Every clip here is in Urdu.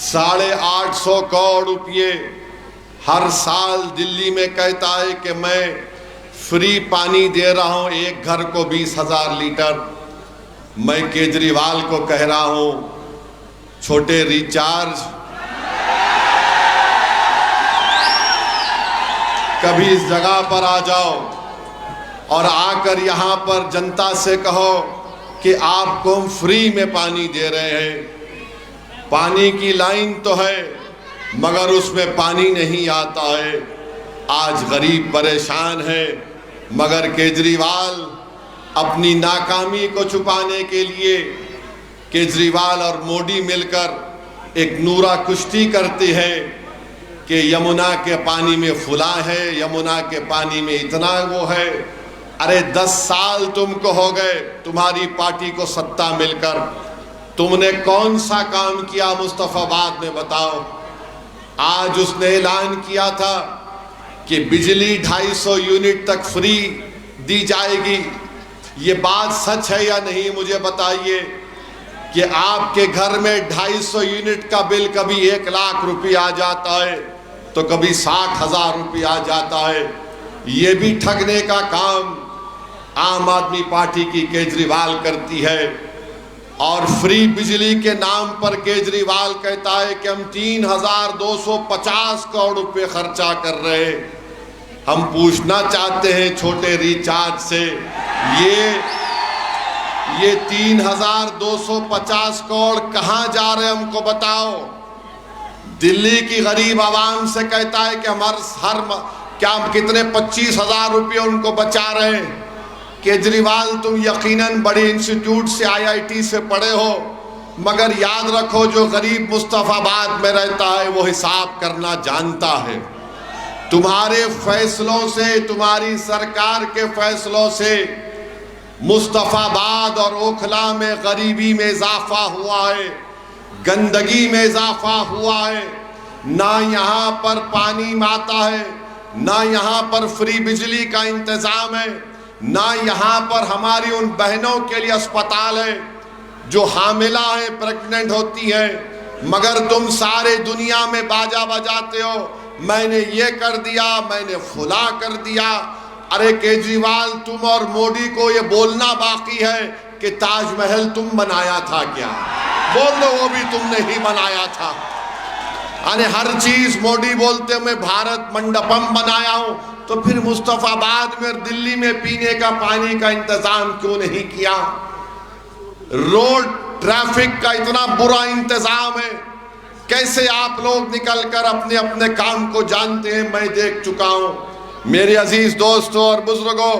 850 کروڑ روپے ہر سال دلی میں کہتا ہے کہ میں فری پانی دے رہا ہوں، ایک گھر کو 20,000 لیٹر۔ میں کیجریوال کو کہہ رہا ہوں چھوٹے ریچارج کبھی اس جگہ پر آ جاؤ اور آ کر یہاں پر جنتا سے کہو کہ آپ کو ہم فری میں پانی دے رہے ہیں۔ پانی کی لائن تو ہے مگر اس میں پانی نہیں آتا ہے۔ آج غریب پریشان ہے مگر کیجریوال اپنی ناکامی کو چھپانے کے لیے کیجریوال اور مودی مل کر ایک نورا کشتی کرتے ہیں کہ یمنا کے پانی میں فلاں ہے، یمنا کے پانی میں اتنا وہ ہے۔ ارے 10 سال تم کو ہو گئے تمہاری پارٹی کو ستا مل کر، تم نے کون سا کام کیا مصطفیٰ آباد میں بتاؤ؟ آج اس نے اعلان کیا تھا کہ بجلی 250 یونٹ تک فری دی جائے گی۔ یہ بات سچ ہے یا نہیں مجھے بتائیے کہ آپ کے گھر میں 250 یونٹ کا بل کبھی 1 لاکھ روپے آ جاتا ہے تو کبھی 60,000 روپے آ جاتا ہے۔ یہ بھی ٹھگنے کا کام عام آدمی پارٹی کی کیجریوال کرتی ہے۔ اور فری بجلی کے نام پر کیجریوال کہتا ہے کہ ہم 3,250 کروڑ روپے خرچہ کر رہے ہیں۔ ہم پوچھنا چاہتے ہیں چھوٹے ریچارج سے، یہ 3,250 کروڑ کہاں جا رہے ہم کو بتاؤ۔ دلی کی غریب عوام سے کہتا ہے کہ ہم کتنے 25,000 روپے ان کو بچا رہے ہیں۔ کیجریوال تم یقیناً بڑے انسٹیٹیوٹ سے IIT سے پڑھے ہو مگر یاد رکھو جو غریب مصطفیٰ آباد میں رہتا ہے وہ حساب کرنا جانتا ہے۔ تمہارے فیصلوں سے، تمہاری سرکار کے فیصلوں سے مصطفیٰ آباد اور اوکھلا میں غریبی میں اضافہ ہوا ہے، گندگی میں اضافہ ہوا ہے۔ نہ یہاں پر پانی آتا ہے، نہ یہاں پر فری بجلی کا انتظام ہے، نہ یہاں پر ہماری ان بہنوں کے لیے اسپتال ہے جو حاملہ ہیں، پریگننٹ ہوتی ہیں۔ مگر تم سارے دنیا میں باجا بجاتے ہو میں نے یہ کر دیا، میں نے فلاں کر دیا۔ ارے کیجریوال تم اور مودی کو یہ بولنا باقی ہے کہ تاج محل تم بنایا تھا کیا؟ بول دو وہ بھی تم نے ہی بنایا تھا۔ ہر چیز مودی بولتے ہیں میں بھارت منڈپم بنایا ہوں، تو پھر مصطفیٰ آباد میں اور دلی میں پینے کا پانی کا انتظام کیوں نہیں کیا؟ روڈ ٹریفک کا اتنا برا انتظام ہے، کیسے آپ لوگ نکل کر اپنے اپنے کام کو جانتے ہیں میں دیکھ چکا ہوں۔ میرے عزیز دوستوں اور بزرگوں،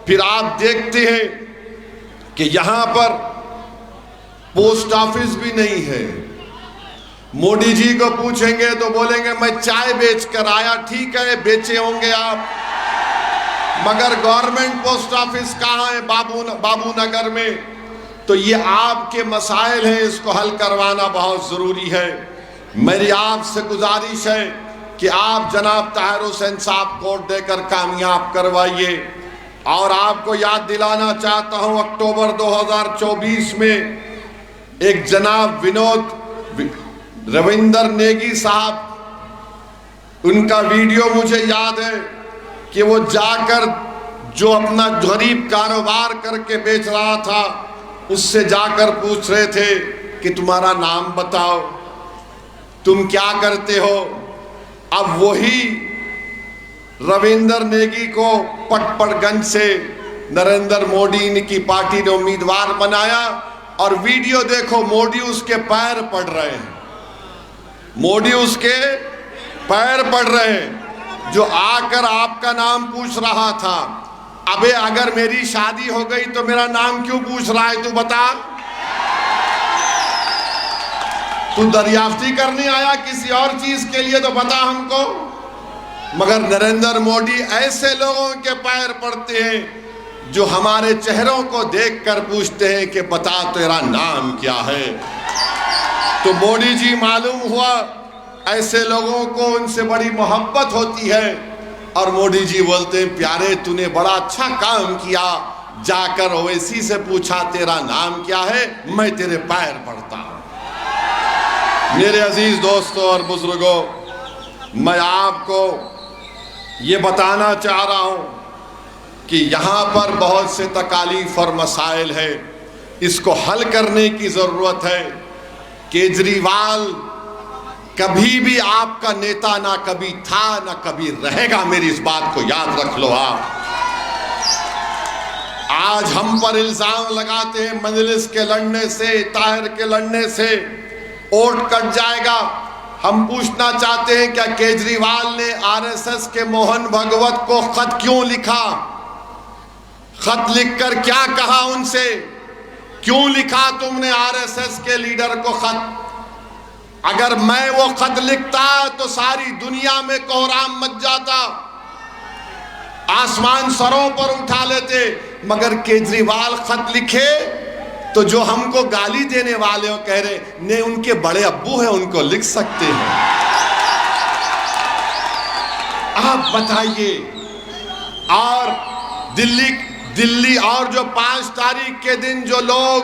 پھر آپ دیکھتے ہیں کہ یہاں پر پوسٹ آفس بھی نہیں ہے۔ مودی جی کو پوچھیں گے تو بولیں گے میں چائے بیچ کر آیا، ٹھیک ہے بیچے ہوں گے آپ، مگر گورنمنٹ پوسٹ آفس کہاں ہے؟ بابو نگر میں۔ تو یہ آپ کے مسائل ہیں، اس کو حل کروانا بہت ضروری ہے۔ میری آپ سے گزارش ہے کہ آپ جناب طاہر حسین صاحب کو ووٹ دے کر کامیاب کروائیے۔ اور آپ کو یاد دلانا چاہتا ہوں اکتوبر 2024 میں ایک جناب رویندر نیگی صاحب، ان کا ویڈیو مجھے یاد ہے کہ وہ جا کر جو اپنا غریب کاروبار کر کے بیچ رہا تھا اس سے جا کر پوچھ رہے تھے کہ تمہارا نام بتاؤ، تم کیا کرتے ہو؟ اب وہی رویندر نیگی کو پٹ گنج سے نریندر مودی کی پارٹی نے امیدوار بنایا، اور ویڈیو دیکھو مودی اس کے پیر پڑ رہے ہیں، مودی اس کے پیر پڑ رہے ہیں، جو آ کر آپ کا نام پوچھ رہا تھا۔ ابے اگر میری شادی ہو گئی تو میرا نام کیوں پوچھ رہا ہے تو بتا؟ تو دریافتی کرنے آیا کسی اور چیز کے لیے تو بتا ہم کو۔ مگر نریندر مودی ایسے لوگوں کے پیر پڑتے ہیں جو ہمارے چہروں کو دیکھ کر پوچھتے ہیں کہ بتا تیرا نام کیا ہے۔ تو مودی جی معلوم ہوا ایسے لوگوں کو ان سے بڑی محبت ہوتی ہے، اور مودی جی بولتے ہیں پیارے تو نے بڑا اچھا کام کیا، جا کر اویسی سے پوچھا تیرا نام کیا ہے، میں تیرے پیر پڑتا ہوں۔ میرے عزیز دوستوں اور بزرگوں، میں آپ کو یہ بتانا چاہ رہا ہوں کہ یہاں پر بہت سے تکالیف اور مسائل ہیں، اس کو حل کرنے کی ضرورت ہے۔ کیجریوال کبھی بھی آپ کا نیتا نہ کبھی تھا نہ کبھی رہے گا، میری اس بات کو یاد رکھ لو آپ۔ آج ہم پر الزام لگاتے ہیں مجلس کے لڑنے سے، طاہر کے لڑنے سے ووٹ کٹ جائے گا۔ ہم پوچھنا چاہتے ہیں کیا کیجریوال نے RSS کے موہن بھگوت کو خط کیوں لکھا؟ خط لکھ کر کیا کہا ان سے؟ کیوں لکھا تم نے RSS کے لیڈر کو خط؟ اگر میں وہ خط لکھتا تو ساری دنیا میں کوہرام مچ جاتا، آسمان سروں پر اٹھا لیتے، مگر کیجریوال خط لکھے تو جو ہم کو گالی دینے والے ہو کہہ رہے نے ان کے بڑے ابو ہیں، ان کو لکھ سکتے ہیں۔ آپ بتائیے، اور دلی اور جو 5 تاریخ کے دن جو لوگ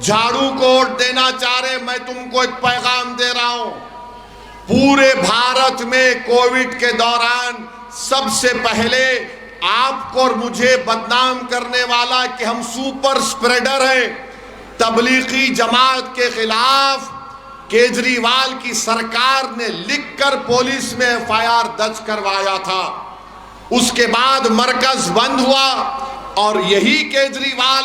جھاڑو کو ووٹ دینا چاہ رہے، میں تم کو ایک پیغام دے رہا ہوں۔ پورے بھارت میں کووڈ کے دوران سب سے پہلے آپ کو اور مجھے بدنام کرنے والا کہ ہم سپر سپریڈر ہیں، تبلیغی جماعت کے خلاف کیجریوال کی سرکار نے لکھ کر پولیس میں FIR درج کروایا تھا۔ اس کے بعد مرکز بند ہوا، اور یہی کیجریوال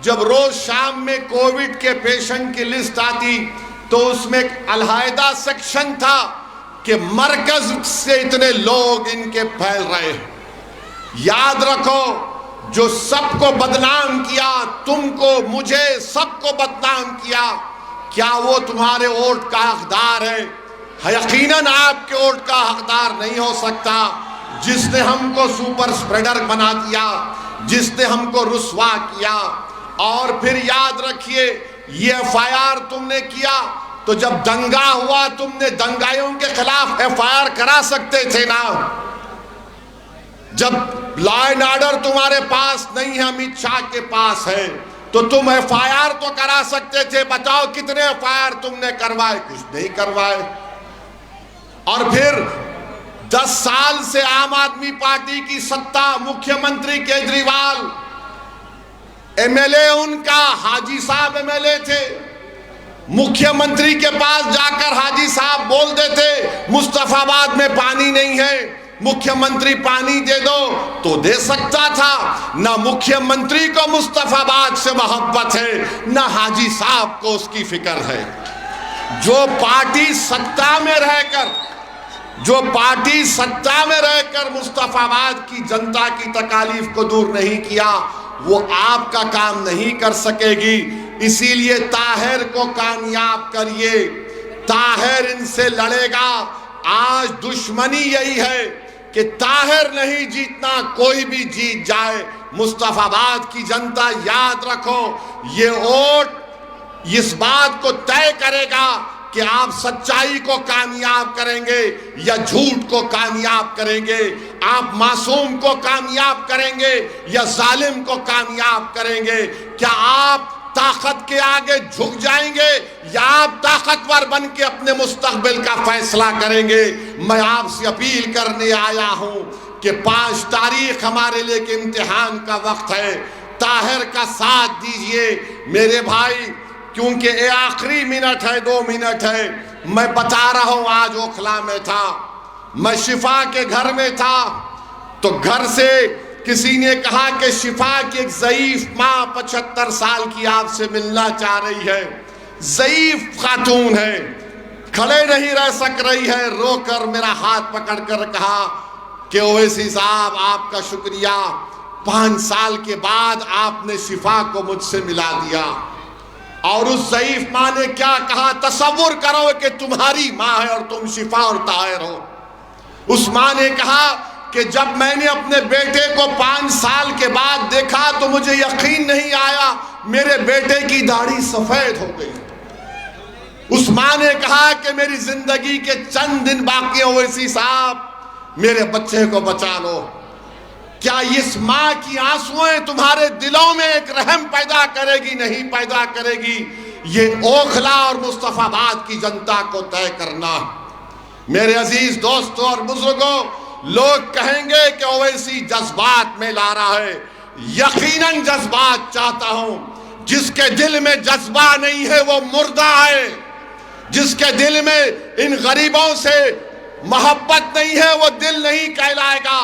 جب روز شام میں کووڈ کے پیشنٹ کی لسٹ آتی تو اس میں ایک علیحدہ سیکشن تھا کہ مرکز سے اتنے لوگ ان کے پھیل رہے ہیں۔ یاد رکھو، جو سب کو بدنام کیا، تم کو، مجھے، سب کو بدنام کیا، کیا وہ تمہارے ووٹ کا حقدار ہے؟ یقیناً آپ کے ووٹ کا حقدار نہیں ہو سکتا۔ جس نے ہم کو سپر سپریڈر بنا دیا، جس نے ہم کو رسوا کیا۔ اور پھر یاد رکھیے، یہ FIR تم نے کیا تو جب دنگا ہوا تم نے دنگائیوں کے خلاف FIR کرا سکتے تھے نا۔ جب لا اینڈ آرڈر تمہارے پاس نہیں ہے، امت شاہ کے پاس ہے، تو تم FIR تو کرا سکتے تھے۔ بتاؤ کتنے FIR تم نے کروائے؟ کچھ نہیں کروائے۔ اور پھر 10 سال سے عام آدمی پارٹی کی ستا، مکھیہ منتری کیجریوال، MLA ان کا حاجی صاحب MLA تھے، مکھیہ منتری کے پاس جا کر حاجی صاحب بول دیتے مصطفیٰ آباد میں پانی نہیں ہے، مکھیہ منتری پانی دے دو، تو دے سکتا تھا۔ نہ مکھیہ منتری کو مصطفیٰ آباد سے محبت ہے، نہ حاجی صاحب کو اس کی فکر ہے۔ جو پارٹی ستا میں رہ کر مصطفیٰ آباد کی جنتا کی تکالیف کو دور نہیں کیا، وہ آپ کا کام نہیں کر سکے گی۔ اسی لیے طاہر کو کامیاب کریے، طاہر ان سے لڑے گا۔ آج دشمنی یہی ہے کہ طاہر نہیں جیتنا، کوئی بھی جیت جائے۔ مصطفیٰ آباد کی جنتا یاد رکھو، یہ ووٹ اس بات کو طے کرے گا کہ آپ سچائی کو کامیاب کریں گے یا جھوٹ کو کامیاب کریں گے، آپ معصوم کو کامیاب کریں گے یا ظالم کو کامیاب کریں گے۔ کیا آپ طاقت کے آگے جھک جائیں گے یا آپ طاقتور بن کے اپنے مستقبل کا فیصلہ کریں گے؟ میں آپ سے اپیل کرنے آیا ہوں کہ 5 تاریخ ہمارے لئے کہ امتحان کا وقت ہے، طاہر کا ساتھ دیجئے میرے بھائی، کیونکہ یہ آخری منٹ ہے، 2 منٹ ہے۔ میں بتا رہا ہوں، آج اوکھلا میں تھا، میں شفا کے گھر میں تھا، تو گھر سے کسی نے کہا کہ شفا کی ایک ضعیف ماں 75 سال کی آپ سے ملنا چاہ رہی ہے، ضعیف خاتون ہے، کھڑے نہیں رہ سک رہی ہے، رو کر میرا ہاتھ پکڑ کر کہا کہ اویسی صاحب آپ کا شکریہ، 5 سال کے بعد آپ نے شفا کو مجھ سے ملا دیا۔ اور اس ضعیف ماں نے کیا کہا؟ تصور کرو کہ تمہاری ماں ہے اور تم شفا اور طاہر ہو۔ اس ماں نے کہا کہ جب میں نے اپنے بیٹے کو 5 سال کے بعد دیکھا تو مجھے یقین نہیں آیا، میرے بیٹے کی داڑھی سفید ہو گئی۔ اس ماں نے کہا کہ میری زندگی کے چند دن باقی ہیں، اویسی صاحب میرے بچے کو بچا لو۔ کیا اس ماں کی آنسویں تمہارے دلوں میں ایک رحم پیدا کرے گی؟ نہیں پیدا کرے گی۔ یہ اوکھلا اور مصطفیٰ آباد کی جنتا کو طے کرنا۔ میرے عزیز دوستوں اور بزرگوں، لوگ کہیں گے کہ اویسی جذبات میں لا رہا ہے، یقیناً جذبات چاہتا ہوں۔ جس کے دل میں جذبہ نہیں ہے وہ مردہ ہے، جس کے دل میں ان غریبوں سے محبت نہیں ہے وہ دل نہیں کہلائے گا۔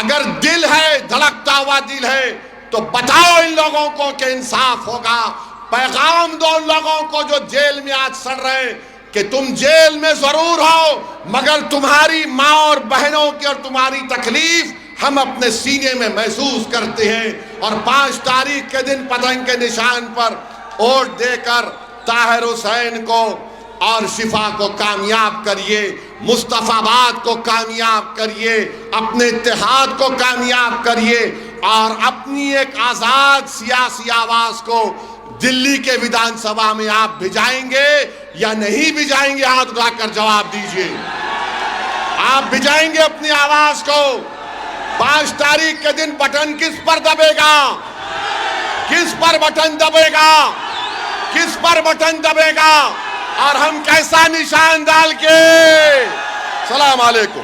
اگر دل ہے، دھڑکتا ہوا دل ہے، تو بتاؤ ان لوگوں کو کہ انصاف ہوگا۔ پیغام دو ان لوگوں کو جو جیل میں آج سڑ رہے ہیں کہ تم جیل میں ضرور ہو، مگر تمہاری ماں اور بہنوں کی اور تمہاری تکلیف ہم اپنے سینے میں محسوس کرتے ہیں۔ اور 5 تاریخ کے دن پتنگ کے نشان پر ووٹ دے کر طاہر حسین کو اور شفا کو کامیاب کریے، مصطفیٰ آباد کو کامیاب کریے، اپنے اتحاد کو کامیاب کریے، اور اپنی ایک آزاد سیاسی آواز کو دلی کے ویدھان سبھا میں آپ بھجائیں گے یا نہیں بھجائیں گے؟ ہاتھ اٹھا کر جواب دیجئے۔ آپ بھجائیں گے اپنی آواز کو؟ 5 تاریخ کے دن بٹن کس پر دبے گا؟ کس پر بٹن دبے گا؟ کس پر بٹن دبے گا؟ اور ہم کیسا نشان ڈال کے؟ السلام علیکم۔